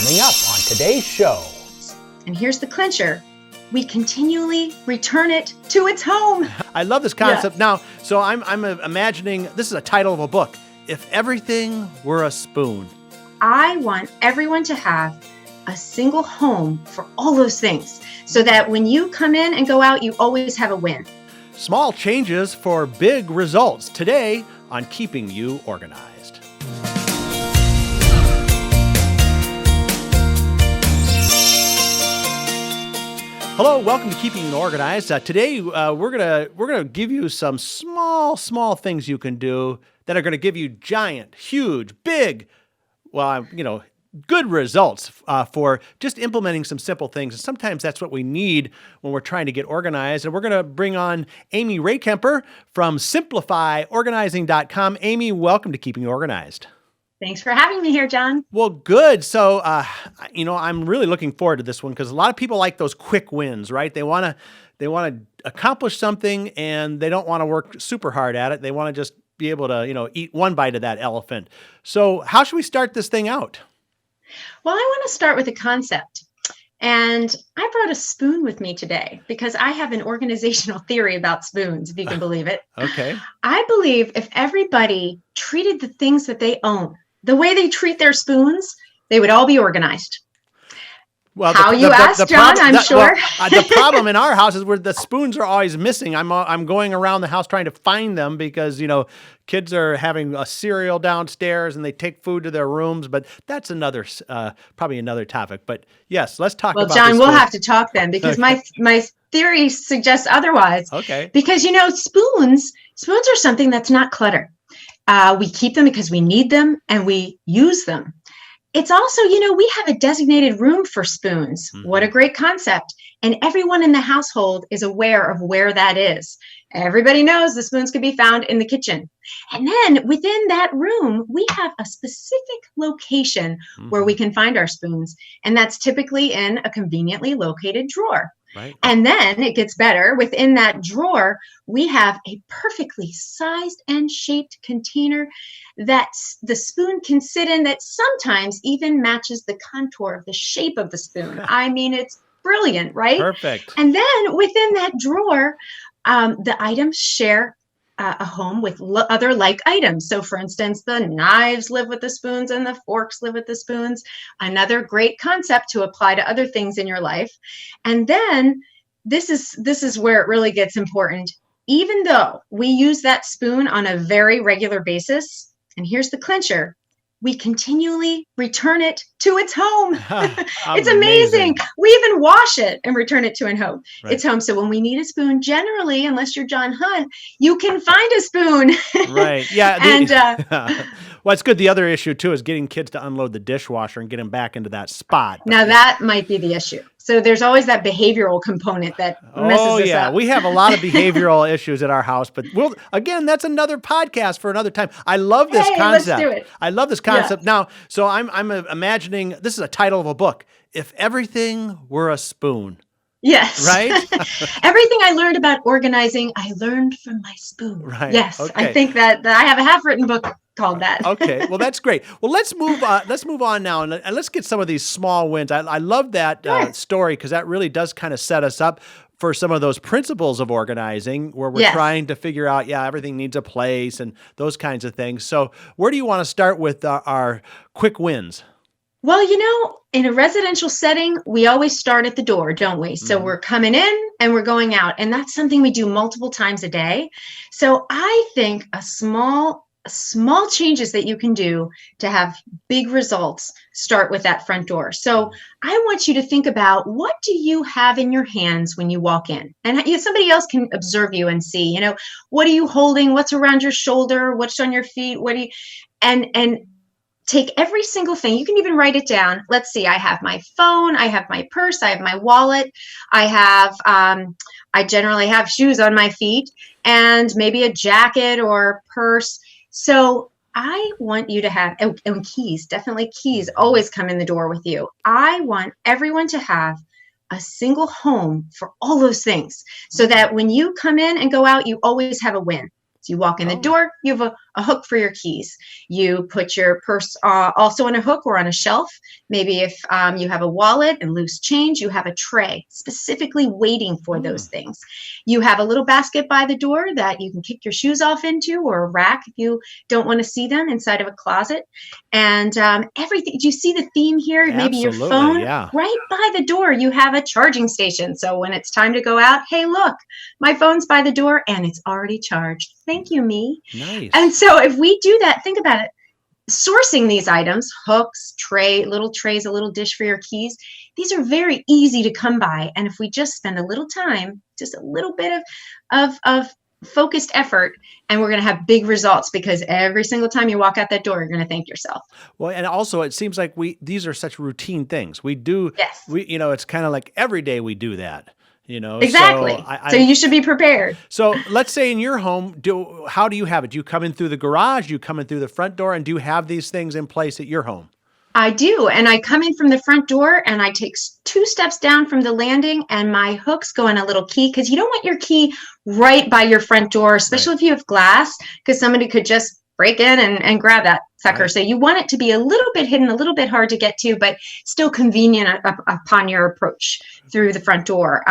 Coming up on today's show. And here's the clincher. We continually return it to its home. I love this concept. Now, so I'm imagining, this is a title of a book, If Everything Were a Spoon. I want everyone to have a single home for all those things so that when you come in and go out, you always have a win. Small changes for big results today on Keeping You Organized. Hello, welcome to Keeping You Organized. Today, we're gonna give you some small things you can do that are going to give you giant, huge, big, good results for just implementing some simple things. And sometimes that's what we need when we're trying to get organized. And we're going to bring on Amy Raykemper from SimplifyOrganizing.com. Amy, welcome to Keeping You Organized. Thanks for having me here, John. Well, good. So, I'm really looking forward to this one because a lot of people like those quick wins, right? They want to accomplish something and they don't want to work super hard at it. They want to just be able to, eat one bite of that elephant. So how should we start this thing out? Well, I want to start with a concept. And I brought a spoon with me today because I have an organizational theory about spoons, if you can believe it. Okay. I believe if everybody treated the things that they own the way they treat their spoons, they would all be organized. Well, John, I'm sure. The problem in our house is where the spoons are always missing. I'm going around the house trying to find them because, kids are having a cereal downstairs and they take food to their rooms, but that's probably another topic. But yes, let's talk about John, we'll have to talk then because my theory suggests otherwise. Okay. Because, spoons are something that's not clutter. We keep them because we need them and we use them. It's also, we have a designated room for spoons. Mm-hmm. What a great concept. And everyone in the household is aware of where that is. Everybody knows the spoons can be found in the kitchen. And then within that room, we have a specific location where we can find our spoons. And that's typically in a conveniently located drawer. Right. And then it gets better. Within that drawer, we have a perfectly sized and shaped container that the spoon can sit in that sometimes even matches the contour of the shape of the spoon. I mean, it's brilliant, right? Perfect. And then within that drawer, the items share a home with other like items. So for instance, the knives live with the spoons and the forks live with the spoons. Another great concept to apply to other things in your life. And then this is where it really gets important. Even though we use that spoon on a very regular basis, and here's the clincher, we continually return it to its home. It's amazing. We even wash it and return it to its home. So when we need a spoon, generally, unless you're John Hunt, you can find a spoon. Right. Yeah. And well, it's good. The other issue too is getting kids to unload the dishwasher and get them back into that spot. Now that might be the issue. So there's always that behavioral component that messes us up. We have a lot of behavioral issues at our house, but that's another podcast for another time. I love this concept. Let's do it. I love this concept. Yeah. Now, so I'm imagining, this is a title of a book, If Everything Were a Spoon. Yes. Right? Everything I learned about organizing, I learned from my spoon. Right. Yes. Okay. I think that I have a half-written book called that. Okay. Well, that's great. Well, let's move on now and let's get some of these small wins. I love that story because that really does kind of set us up for some of those principles of organizing where we're trying to figure out, everything needs a place and those kinds of things. So where do you want to start with our quick wins? Well, in a residential setting, we always start at the door, don't we? So we're coming in and we're going out. And that's something we do multiple times a day. So I think small changes that you can do to have big results start with that front door. So I want you to think about, what do you have in your hands when you walk in? And somebody else can observe you and see, what are you holding? What's around your shoulder? What's on your feet? And take every single thing. You can even write it down. Let's see. I have my phone. I have my purse. I have my wallet. I generally have shoes on my feet and maybe a jacket or purse. So I want you to have, and keys, definitely keys always come in the door with you. I want everyone to have a single home for all those things so that when you come in and go out, you always have a win. So you walk in the door, you have a hook for your keys. You put your purse also on a hook or on a shelf. Maybe if you have a wallet and loose change, you have a tray specifically waiting for those things. You have a little basket by the door that you can kick your shoes off into, or a rack if you don't want to see them, inside of a closet. And everything. Do you see the theme here? Maybe your Absolutely, phone. yeah. Right by the door, you have a charging station. So when it's time to go out, hey, look, my phone's by the door and it's already charged. Thank you, me. Nice. And so if we do that, think about it. Sourcing these items, hooks, little trays, a little dish for your keys, these are very easy to come by. And if we just spend a little time, just a little bit of focused effort, and we're going to have big results, because every single time you walk out that door, you're going to thank yourself. Well, and also it seems like these are such routine things. Yes. It's kind of like every day we do that. Exactly. So you should be prepared. So let's say in your home, how do you have it? Do you come in through the garage? Do you come in through the front door? And do you have these things in place at your home? I do. And I come in from the front door and I take 2 steps down from the landing, and my hooks go in a little key, because you don't want your key right by your front door, especially if you have glass, because somebody could just break in and grab that sucker. Right. So you want it to be a little bit hidden, a little bit hard to get to, but still convenient upon your approach through the front door.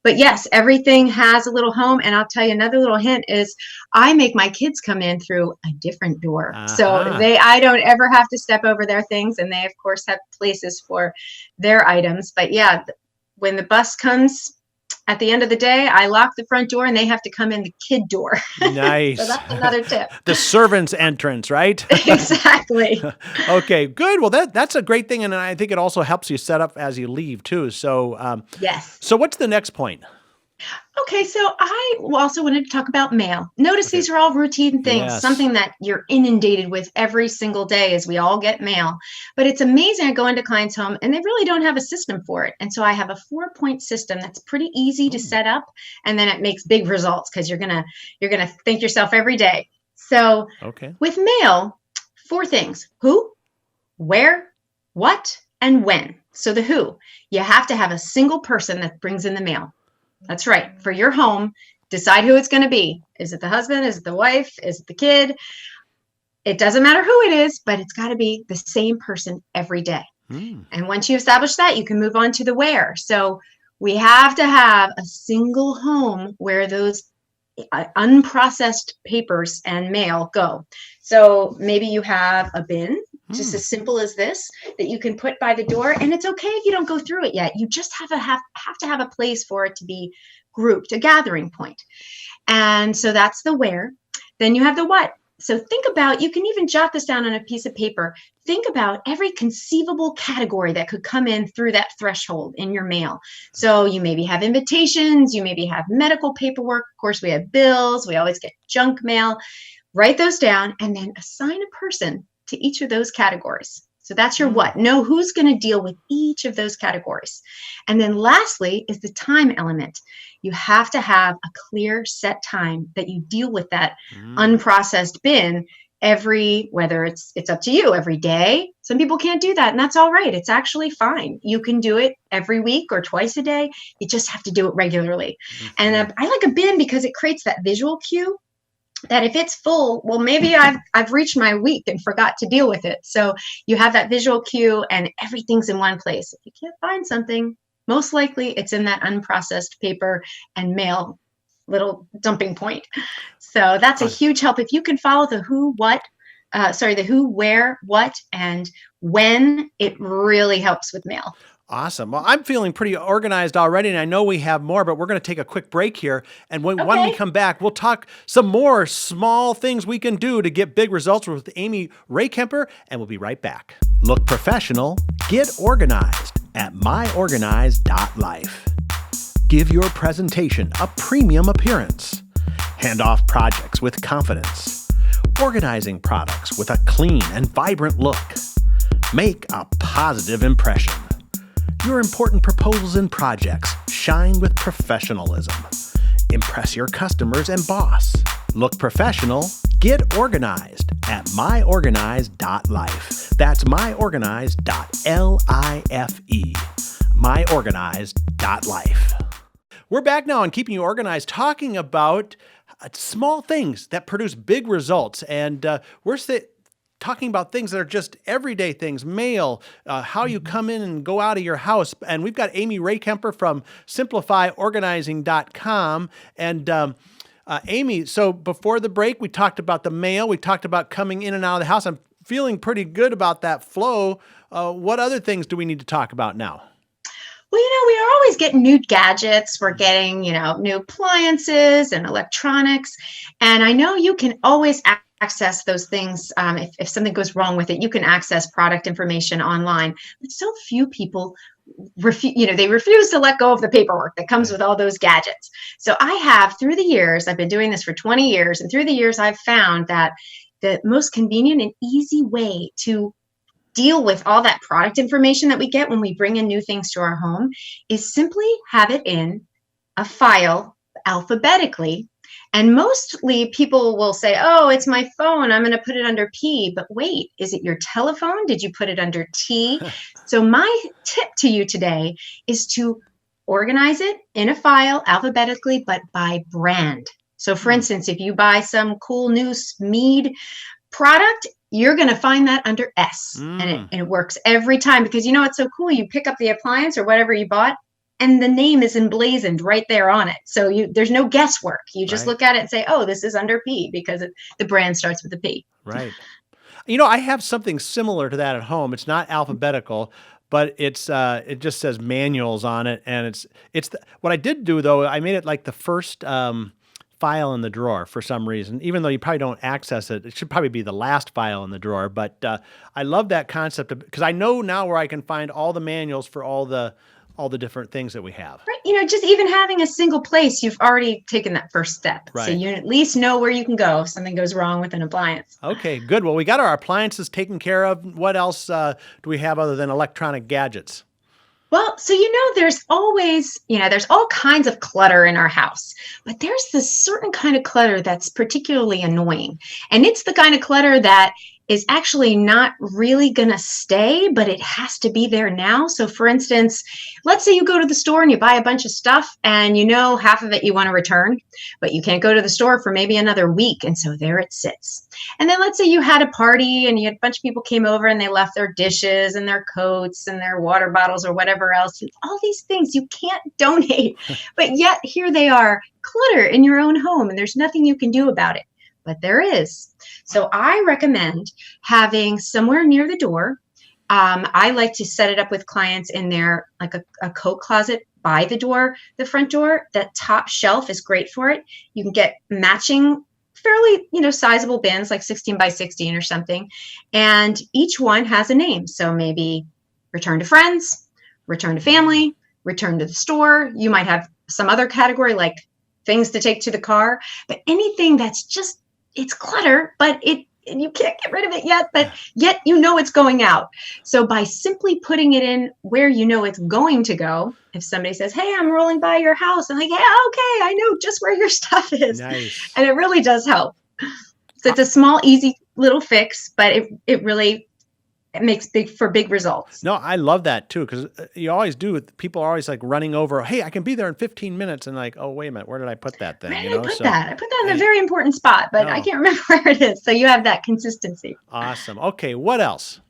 But yes, everything has a little home. And I'll tell you another little hint is I make my kids come in through a different door. So I don't ever have to step over their things. And they, of course, have places for their items. But yeah, when the bus comes, at the end of the day, I lock the front door and they have to come in the kid door. Nice. So that's another tip. The servant's entrance, right? Exactly. Okay, good. Well, that's a great thing. And I think it also helps you set up as you leave too. So, yes. So what's the next point? Okay, so I also wanted to talk about mail. Notice these are all routine things, something that you're inundated with every single day, as we all get mail. But it's amazing. I go into clients' home and they really don't have a system for it. And so I have a 4-point system that's pretty easy to set up, and then it makes big results, because you're gonna thank yourself every day. So with mail, 4 things: who, where, what, and when. So the who, you have to have a single person that brings in the mail. That's right. For your home, decide who it's going to be. Is it the husband? Is it the wife? Is it the kid? It doesn't matter who it is, but it's got to be the same person every day. And once you establish that, you can move on to the where. So we have to have a single home where those unprocessed papers and mail go. So maybe you have a bin, just as simple as this, that you can put by the door. And it's okay if you don't go through it yet. You just have to have a place for it to be grouped, a gathering point. And so that's the where. Then you have the what. So think about, you can even jot this down on a piece of paper. Think about every conceivable category that could come in through that threshold in your mail. So you maybe have invitations, you maybe have medical paperwork. Of course, we have bills. We always get junk mail. Write those down and then assign a person to each of those categories. So that's your what. Know who's going to deal with each of those categories. And then lastly is the time element. You have to have a clear set time that you deal with that unprocessed bin whether it's up to you, every day. Some people can't do that, and that's all right. It's actually fine. You can do it every week or twice a day. You just have to do it regularly. And I like a bin because it creates that visual cue that if it's full, well, maybe I've reached my week and forgot to deal with it. So you have that visual cue and everything's in one place. If you can't find something, most likely it's in that unprocessed paper and mail little dumping point. So that's a huge help. If you can follow the who, the who, where, what, and when, it really helps with mail. Awesome. Well, I'm feeling pretty organized already, and I know we have more, but we're going to take a quick break here. And when we come back, we'll talk some more small things we can do to get big results with Amy Ray Kemper, and we'll be right back. Look professional, get organized at myorganized.life. Give your presentation a premium appearance. Hand off projects with confidence. Organizing products with a clean and vibrant look. Make a positive impression. Your important proposals and projects shine with professionalism. Impress your customers and boss. Look professional, get organized at myorganized.life. That's myorganized.life. myorganized.life. We're back now on Keeping You Organized, talking about small things that produce big results. And talking about things that are just everyday things, mail, how you come in and go out of your house. And we've got Amy Raykemper from simplifyorganizing.com. And Amy, so before the break, we talked about the mail. We talked about coming in and out of the house. I'm feeling pretty good about that flow. What other things do we need to talk about now? Well, we are always getting new gadgets. We're getting, new appliances and electronics. And I know you can always access those things. If something goes wrong with it, you can access product information online. But so few people they refuse to let go of the paperwork that comes with all those gadgets. So through the years, I've been doing this for 20 years. And through the years, I've found that the most convenient and easy way to deal with all that product information that we get when we bring in new things to our home is simply have it in a file alphabetically. And mostly people will say, oh, it's my phone, I'm going to put it under P. But wait, is it your telephone? Did you put it under T? So my tip to you today is to organize it in a file alphabetically, but by brand. So for instance, if you buy some cool new Smead product, you're going to find that under S. And it works every time, because it's so cool. You pick up the appliance or whatever you bought, and the name is emblazoned right there on it. So there's no guesswork. You just look at it and say, oh, this is under P, because the brand starts with a P. Right. I have something similar to that at home. It's not alphabetical, but it just says manuals on it. And what I did do, though, I made it like the first file in the drawer for some reason. Even though you probably don't access it, it should probably be the last file in the drawer. But I love that concept because I know now where I can find all the manuals for all the different things that we have. Right. Just even having a single place, you've already taken that first step. Right. So you at least know where you can go if something goes wrong with an appliance. Okay, good. Well, we got our appliances taken care of. What else do we have other than electronic gadgets? Well, so there's always, there's all kinds of clutter in our house, but there's this certain kind of clutter that's particularly annoying. And it's the kind of clutter that is actually not really going to stay, but it has to be there now. So for instance, let's say you go to the store and you buy a bunch of stuff and half of it you want to return, but you can't go to the store for maybe another week. And so there it sits. And then let's say you had a party and you had a bunch of people came over and they left their dishes and their coats and their water bottles or whatever else. All these things you can't donate, but yet here they are, clutter in your own home, and there's nothing you can do about it. But there is. So I recommend having somewhere near the door. I like to set it up with clients in there, like a coat closet by the door, the front door. That top shelf is great for it. You can get matching, fairly, sizable bins, like 16 by 16 or something. And each one has a name. So maybe return to friends, return to family, return to the store. You might have some other category like things to take to the car, but anything that's just, it's clutter, but you can't get rid of it yet, but yet it's going out. So by simply putting it in where it's going to go, if somebody says, hey, I'm rolling by your house, I'm like, yeah, okay, I know just where your stuff is. Nice. And it really does help. So it's a small, easy little fix, but it really makes big results. No, I love that too, because you always do. People are always like running over, hey, I can be there in 15 minutes. And like, oh, wait a minute, where did I put that thing? Where did I put that? I put that in a very important spot, but I can't remember where it is. So you have that consistency. Awesome. Okay, what else?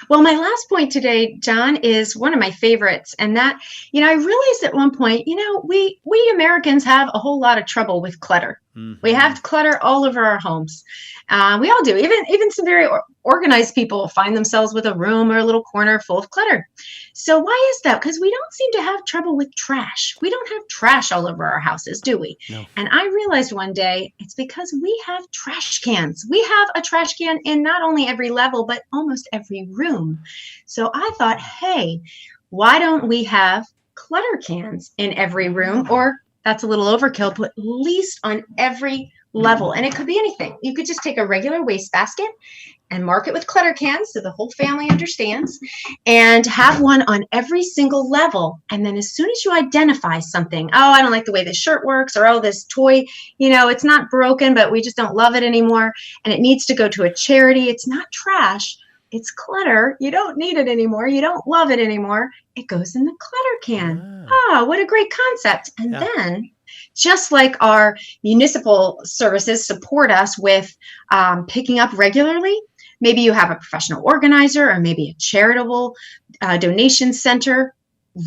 Well, my last point today, John, is one of my favorites. And that, I realized at one point, we Americans have a whole lot of trouble with clutter. Mm-hmm. We have clutter all over our homes. We all do. Even some very organized people find themselves with a room or a little corner full of clutter. So why is that? Because we don't seem to have trouble with trash. We don't have trash all over our houses, do we? No. And I realized one day it's because we have trash cans. We have a trash can in not only every level, but almost every room. So I thought, hey, why don't we have clutter cans in every room? Or that's a little overkill, but at least on every level. And it could be anything. You could just take a regular wastebasket and mark it with clutter cans so the whole family understands, and have one on every single level. And then as soon as you identify something, oh, I don't like the way this shirt works, or oh, this toy, it's not broken, but we just don't love it anymore, and it needs to go to a charity. It's not trash. It's clutter. You don't need it anymore. You don't love it anymore. It goes in the clutter can. What a great concept. And then just like our municipal services support us with picking up regularly. Maybe you have a professional organizer or maybe a charitable donation center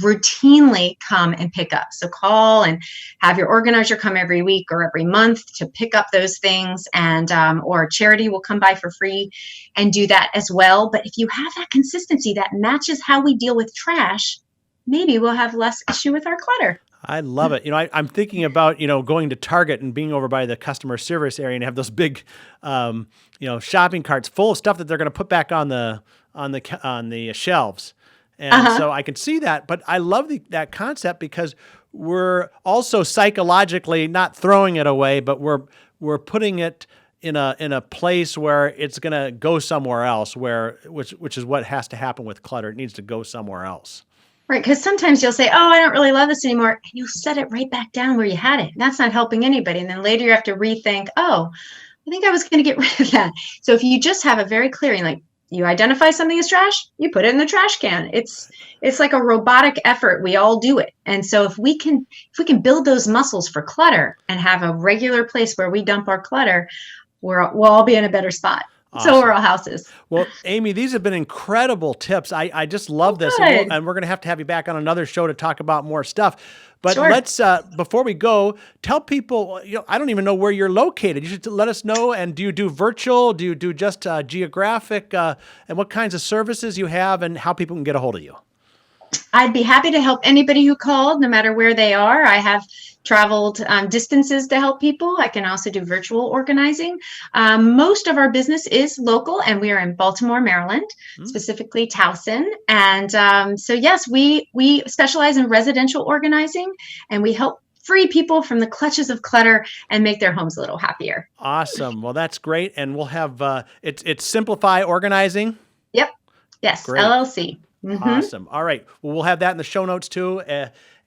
routinely come and pick up. So call and have your organizer come every week or every month to pick up those things, and or charity will come by for free and do that as well. But if you have that consistency that matches how we deal with trash, maybe we'll have less issue with our clutter. I love it. I'm thinking about, going to Target and being over by the customer service area and have those big, shopping carts full of stuff that they're going to put back on the shelves. And so I can see that, but I love that concept because we're also psychologically not throwing it away, but we're putting it in a place where it's going to go somewhere else, which is what has to happen with clutter. It needs to go somewhere else. Right, because sometimes you'll say, oh, I don't really love this anymore, and you'll set it right back down where you had it. That's not helping anybody. And then later you have to rethink, oh, I think I was going to get rid of that. So if you just have a very clear, like, you identify something as trash, you put it in the trash can. It's like a robotic effort. We all do it. And so if we can build those muscles for clutter and have a regular place where we dump our clutter, we'll all be in a better spot. Awesome. So are our houses. Well, Amy, these have been incredible tips. I just love this. And we're going to have you back on another show to talk about more stuff. But sure. Let's, before we go, tell people, I don't even know where you're located. You should let us know. And do you do virtual? Do you do just geographic? And what kinds of services you have and how people can get a hold of you? I'd be happy to help anybody who called, no matter where they are. I have traveled distances to help people. I can also do virtual organizing. Most of our business is local, and we are in Baltimore, Maryland, specifically Towson. And so, yes, we specialize in residential organizing, and we help free people from the clutches of clutter and make their homes a little happier. Awesome. Well, that's great. And we'll have it's Simplify Organizing. Yep. Yes. Great. LLC. Mm-hmm. Awesome. All right. Well, we'll have that in the show notes too.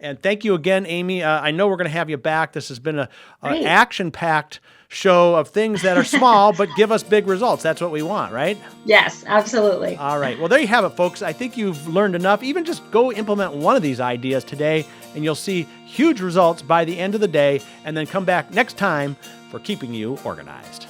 And thank you again, Amy. I know we're going to have you back. This has been an action-packed show of things that are small but give us big results. That's what we want, right? Yes, absolutely. All right. Well, there you have it, folks. I think you've learned enough. Even just go implement one of these ideas today, and you'll see huge results by the end of the day, and then come back next time for Keeping You Organized.